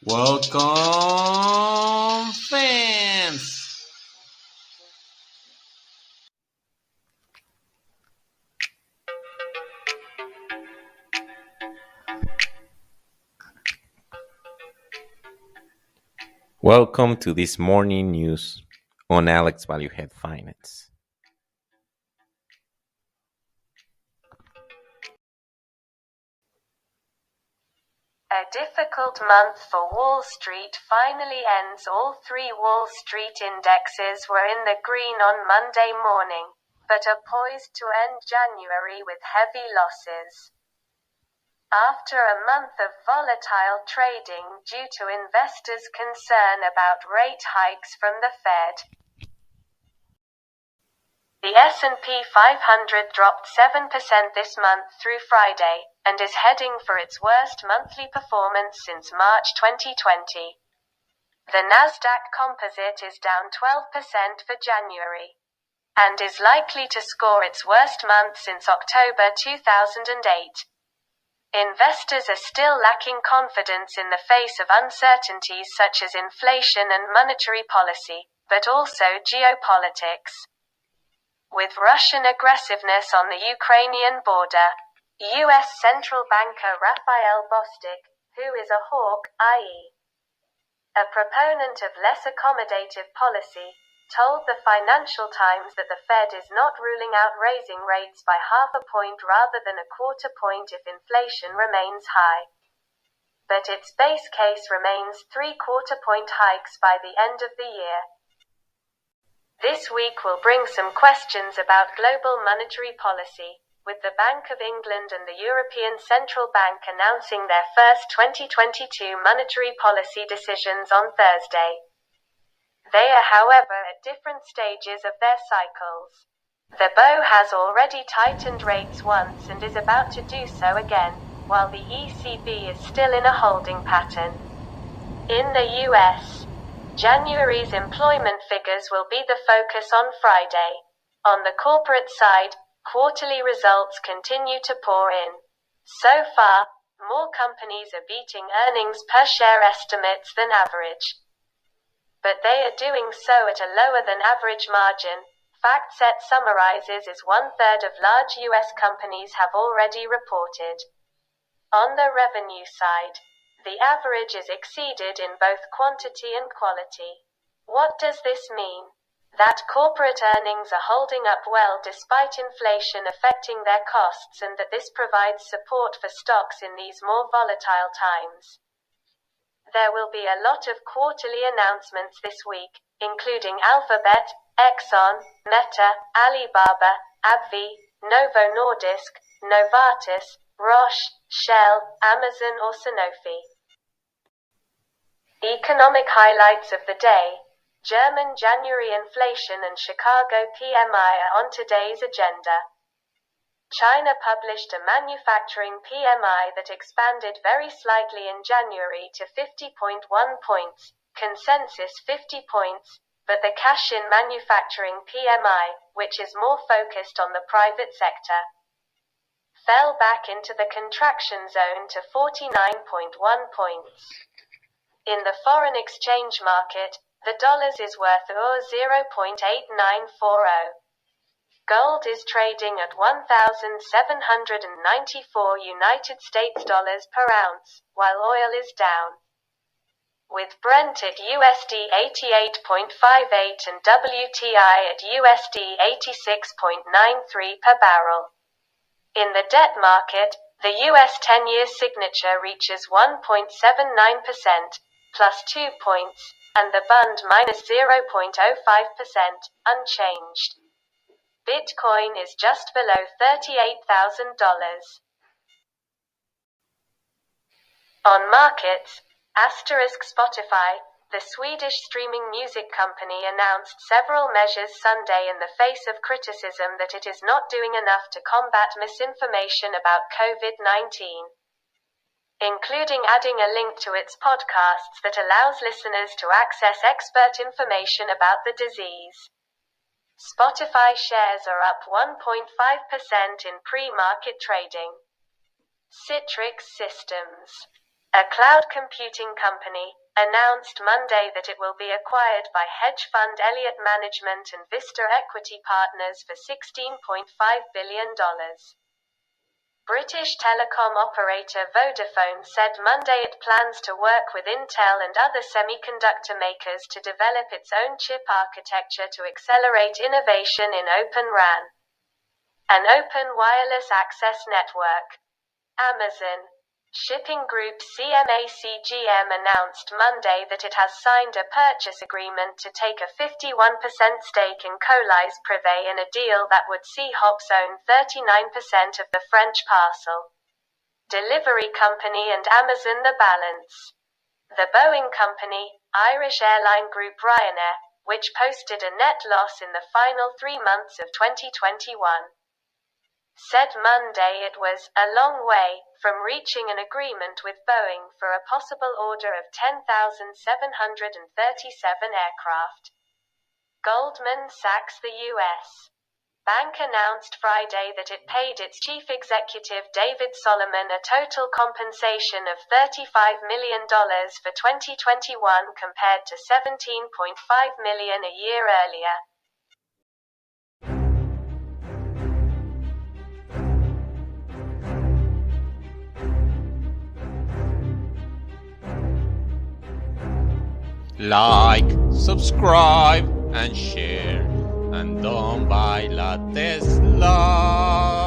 Welcome, fans! Welcome to this morning news on Alex Value Head Finance. A difficult month for Wall Street finally ends. All three Wall Street indexes were in the green on Monday morning, but are poised to end January with heavy losses. After a month of volatile trading due to investors' concern about rate hikes from the Fed, the S&P 500 dropped 7% this month through Friday, and is heading for its worst monthly performance since March 2020. The Nasdaq Composite is down 12% for January, and is likely to score its worst month since October 2008. Investors are still lacking confidence in the face of uncertainties such as inflation and monetary policy, but also geopolitics. With Russian aggressiveness on the Ukrainian border, U.S. central banker Raphael Bostic, who is a hawk, i.e., a proponent of less accommodative policy, told the Financial Times that the Fed is not ruling out raising rates by half a point rather than a quarter point if inflation remains high. But its base case remains 3/4-point hikes by the end of the year. This week will bring some questions about global monetary policy, with the Bank of England and the European Central Bank announcing their first 2022 monetary policy decisions on Thursday. They are, however, at different stages of their cycles. The bow has already tightened rates once and is about to do so again, while the ECB is still in a holding pattern. In the US, January's employment figures will be the focus on Friday. On the corporate side, quarterly results continue to pour in. So far, more companies are beating earnings per share estimates than average. But they are doing so at a lower than average margin. FactSet summarizes as 1/3 of large US companies have already reported. On the revenue side, the average is exceeded in both quantity and quality. What does this mean? That corporate earnings are holding up well despite inflation affecting their costs, and that this provides support for stocks in these more volatile times. There will be a lot of quarterly announcements this week, including Alphabet, Exxon, Meta, Alibaba, AbbVie, Novo Nordisk, Novartis, Roche, Shell, Amazon or Sanofi. Economic highlights of the day. German January inflation and Chicago PMI are on today's agenda. China published a manufacturing PMI that expanded very slightly in January to 50.1 points, consensus 50 points, but the cash-in manufacturing PMI, which is more focused on the private sector, fell back into the contraction zone to 49.1 points. In the foreign exchange market, the dollar is worth $0.8940. Gold is trading at $1,794 United States dollars per ounce, while oil is down, with Brent at USD 88.58 and WTI at USD 86.93 per barrel. In the debt market, the US 10-year signature reaches 1.79%, plus 2 points, and the bond minus 0.05%, unchanged. Bitcoin is just below $38,000. On markets, Spotify, the Swedish streaming music company, announced several measures Sunday in the face of criticism that it is not doing enough to combat misinformation about COVID-19. Including adding a link to its podcasts that allows listeners to access expert information about the disease. Spotify shares are up 1.5% in pre-market trading. Citrix Systems, a cloud computing company, announced Monday that it will be acquired by hedge fund Elliott Management and Vista Equity Partners for $16.5 billion. British telecom operator Vodafone said Monday it plans to work with Intel and other semiconductor makers to develop its own chip architecture to accelerate innovation in Open RAN, an open wireless access network. Amazon Shipping Group CMA-CGM announced Monday that it has signed a purchase agreement to take a 51% stake in Colis Privé in a deal that would see Hops own 39% of the French parcel delivery company and Amazon the balance. The Boeing company, Irish airline group Ryanair, which posted a net loss in the final 3 months of 2021, said Monday it was a long way from reaching an agreement with Boeing for a possible order of 10,737 aircraft. Goldman Sachs The U.S. bank announced Friday that it paid its chief executive David Solomon a total compensation of $35 million for 2021 compared to $17.5 million a year earlier. Like, subscribe, and share. And don't buy la Tesla.